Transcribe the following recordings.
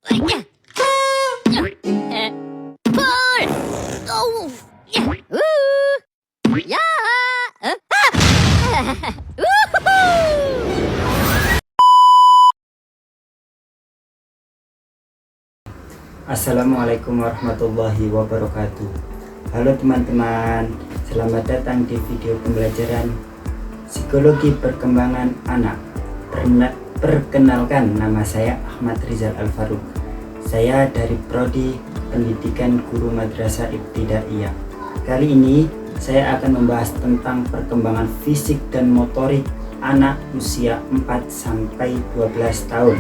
Pull! Oh! Ya! Assalamualaikum warahmatullahi wabarakatuh. Halo teman-teman, selamat datang di video pembelajaran Psikologi Perkembangan Anak. Perkenalkan, nama saya Ahmad Rizal Al-Faruq. Saya dari Prodi Pendidikan Guru Madrasah Ibtidaiyah. Kali ini saya akan membahas tentang perkembangan fisik dan motorik anak usia 4-12 tahun,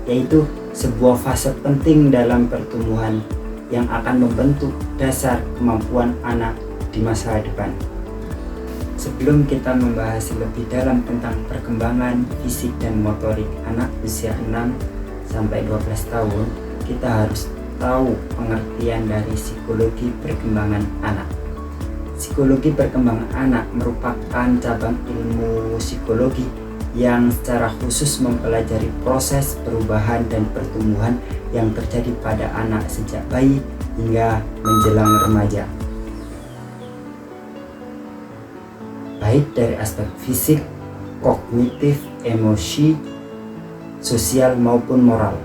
yaitu sebuah fase penting dalam pertumbuhan yang akan membentuk dasar kemampuan anak di masa depan. Sebelum kita membahas lebih dalam tentang perkembangan fisik dan motorik anak usia 6-12 tahun, kita harus tahu pengertian dari psikologi perkembangan anak. Psikologi perkembangan anak merupakan cabang ilmu psikologi yang secara khusus mempelajari proses perubahan dan pertumbuhan yang terjadi pada anak sejak bayi hingga menjelang remaja, baik dari aspek fisik, kognitif, emosi, sosial maupun moral.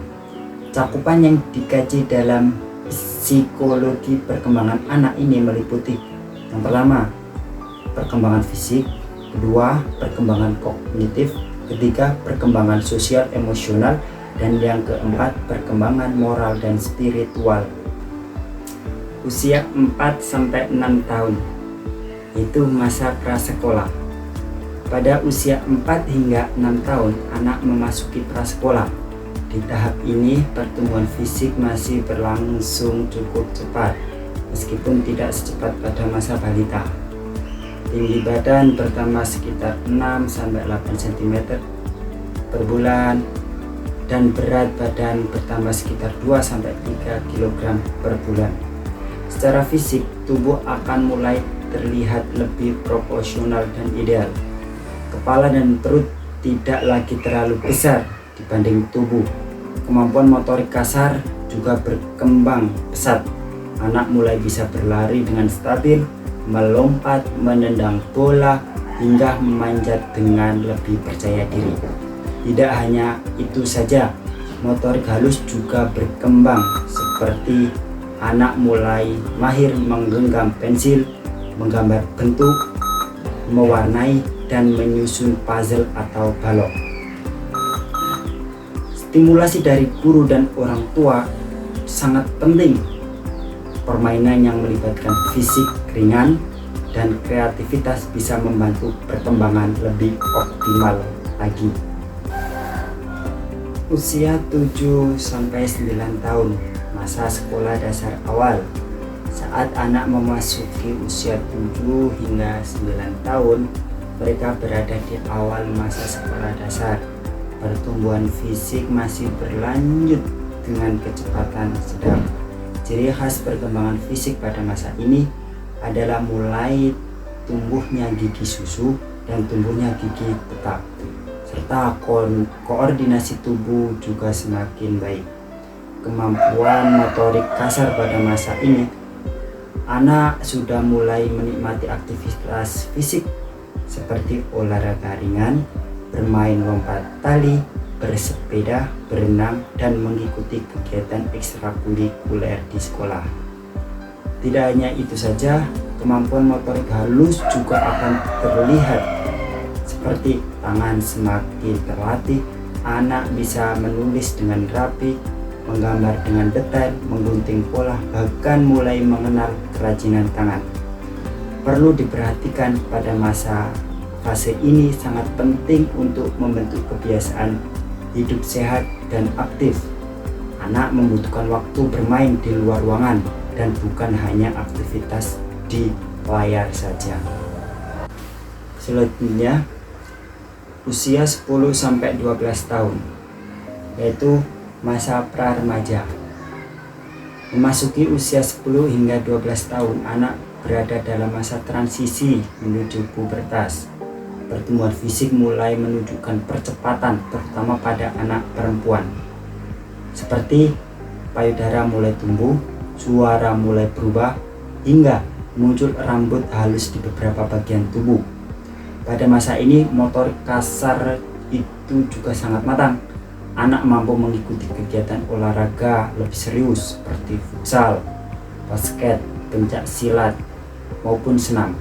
Cakupan yang dikaji dalam psikologi perkembangan anak ini meliputi: yang pertama, perkembangan fisik; kedua, perkembangan kognitif; ketiga, perkembangan sosial emosional; dan yang keempat, perkembangan moral dan spiritual. Usia 4-6 tahun itu masa prasekolah. Pada usia 4 hingga 6 tahun, anak memasuki prasekolah. Di tahap ini, pertumbuhan fisik masih berlangsung cukup cepat, meskipun tidak secepat pada masa balita. Tinggi badan bertambah sekitar 6-8 cm per bulan, dan berat badan bertambah sekitar 2-3 kg per bulan. Secara fisik, tubuh akan mulai terlihat lebih proporsional dan ideal. Kepala dan perut tidak lagi terlalu besar dibanding tubuh. Kemampuan motorik kasar juga berkembang pesat. Anak mulai bisa berlari dengan stabil, melompat, menendang bola, hingga memanjat dengan lebih percaya diri. Tidak hanya itu saja, motorik halus juga berkembang, seperti anak mulai mahir menggenggam pensil, menggambar bentuk, mewarnai, dan menyusun puzzle atau balok. Stimulasi dari guru dan orang tua sangat penting. Permainan yang melibatkan fisik ringan dan kreativitas bisa membantu perkembangan lebih optimal lagi. Usia 7-9 tahun, masa sekolah dasar awal. Saat anak memasuki usia 7 hingga 9 tahun, mereka berada di awal masa sekolah dasar. Pertumbuhan fisik masih berlanjut dengan kecepatan sedang. Ciri khas perkembangan fisik pada masa ini adalah mulai tumbuhnya gigi susu dan tumbuhnya gigi tetap, serta koordinasi tubuh juga semakin baik. Kemampuan motorik kasar pada masa ini, anak sudah mulai menikmati aktivitas fisik seperti olahraga ringan, bermain lompat tali, bersepeda, berenang, dan mengikuti kegiatan ekstrakurikuler di sekolah. Tidak hanya itu saja, kemampuan motorik halus juga akan terlihat, seperti tangan semakin terlatih, anak bisa menulis dengan rapi, menggambar dengan detail, menggunting pola, bahkan mulai mengenal kerajinan tangan. Perlu diperhatikan pada masa fase ini sangat penting untuk membentuk kebiasaan hidup sehat dan aktif. Anak membutuhkan waktu bermain di luar ruangan dan bukan hanya aktivitas di layar saja. Selanjutnya, usia 10-12 tahun, yaitu masa pra-remaja. Memasuki usia 10 hingga 12 tahun, anak berada dalam masa transisi menuju pubertas. Pertumbuhan fisik mulai menunjukkan percepatan, terutama pada anak perempuan, seperti payudara mulai tumbuh, suara mulai berubah, hingga muncul rambut halus di beberapa bagian tubuh. Pada masa ini, motorik kasar itu juga sangat matang. Anak mampu mengikuti kegiatan olahraga lebih serius seperti futsal, basket, pencak silat, maupun senam.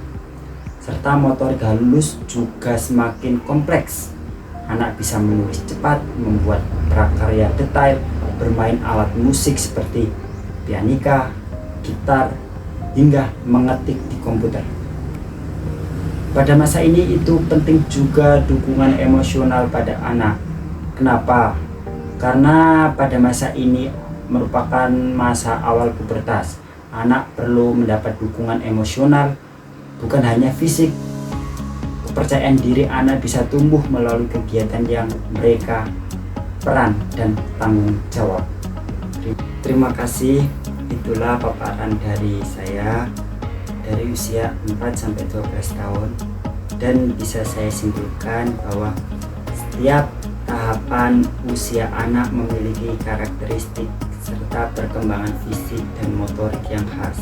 Serta motorik halus juga semakin kompleks. Anak bisa menulis cepat, membuat prakarya detail, bermain alat musik seperti pianika, gitar, hingga mengetik di komputer. Pada masa ini itu penting juga dukungan emosional pada anak. Kenapa? Karena pada masa ini merupakan masa awal pubertas. Anak perlu mendapat dukungan emosional, bukan hanya fisik. Kepercayaan diri anak bisa tumbuh melalui kegiatan yang mereka peran dan tanggung jawab. Terima kasih, itulah paparan dari saya dari usia 4-12 tahun, dan bisa saya simpulkan bahwa setiap tahapan usia anak memiliki karakteristik serta perkembangan fisik dan motorik yang khas.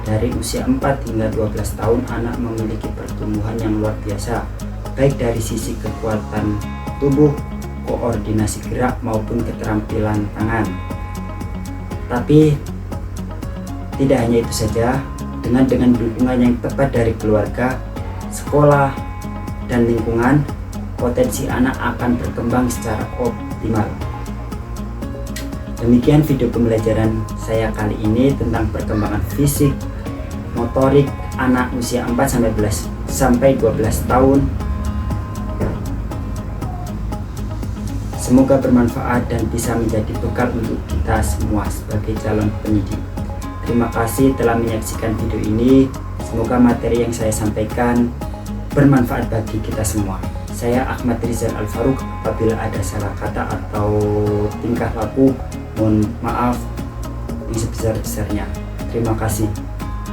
Dari usia 4 hingga 12 tahun anak memiliki pertumbuhan yang luar biasa, baik dari sisi kekuatan tubuh, koordinasi gerak maupun keterampilan tangan. Tapi tidak hanya itu saja, dengan dukungan yang tepat dari keluarga, sekolah, dan lingkungan, potensi anak akan berkembang secara optimal. Demikian video pembelajaran saya kali ini tentang perkembangan fisik, motorik anak usia 4-12 tahun. Semoga bermanfaat dan bisa menjadi bekal untuk kita semua sebagai calon pendidik. Terima kasih telah menyaksikan video ini. Semoga materi yang saya sampaikan bermanfaat bagi kita semua. Saya Ahmad Rizal Al-Faruq. Apabila ada salah kata atau tingkah laku, mohon maaf yang sebesar-besarnya. Terima kasih.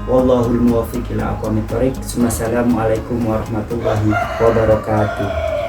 Wallahul muwaffiq ila aqwamit thoriq. Wassalamualaikum warahmatullahi wabarakatuh.